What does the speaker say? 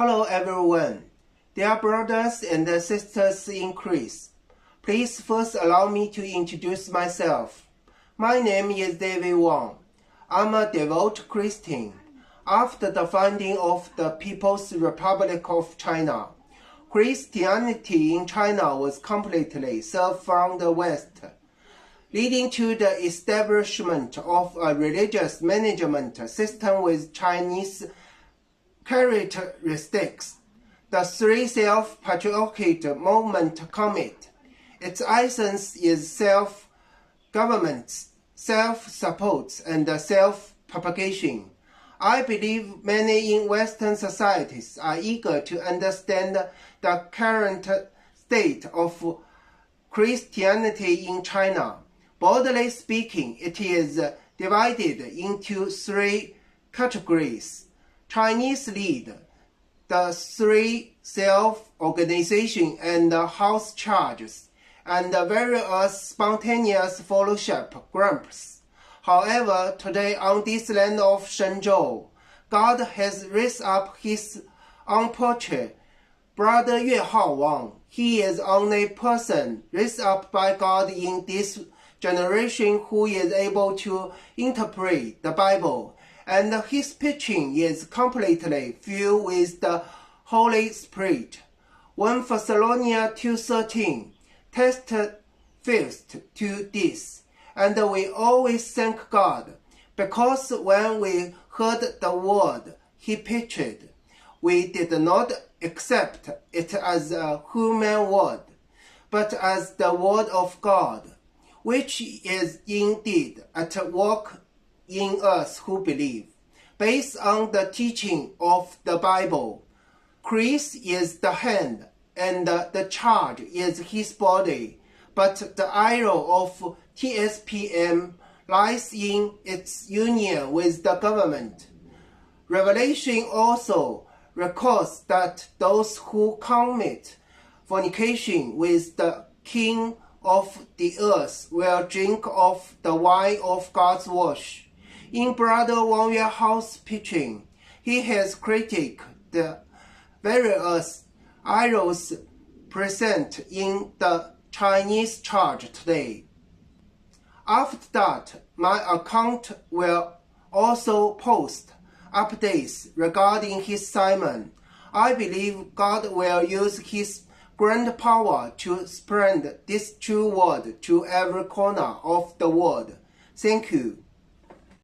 Hello everyone, dear brothers and sisters in Christ. Please first allow me to introduce myself. My name is David Wang. I'm a devout Christian. After the founding of the People's Republic of China, Christianity in China was completely served from the West, leading to the establishment of a religious management system with Chinese characteristics. The Three Self-Patriarchate movement commit. Its essence is self-government, self-support, and self-propagation. I believe many in Western societies are eager to understand the current state of Christianity in China. Broadly speaking, it is divided into three categories. Chinese lead, the three self-organization and house churches, and various spontaneous fellowship groups. However, today on this land of Shenzhou, God has raised up his own portrait, Brother Yue Hao Wang. He is only person raised up by God in this generation who is able to interpret the Bible, and his preaching is completely filled with the Holy Spirit. 1 Thessalonians 2:13 testifies to this, and we always thank God, because when we heard the word he preached, we did not accept it as a human word, but as the word of God, which is indeed at work in us who believe. Based on the teaching of the Bible, Christ is the hand and the church is his body, but the arrow of TSPM lies in its union with the government. Revelation also records that those who commit fornication with the king of the earth will drink of the wine of God's wrath. In Brother Wang Yue Hao's preaching, he has critiqued the various errors present in the Chinese church today. After that, my account will also post updates regarding his sermon. I believe God will use his grand power to spread this true word to every corner of the world. Thank you.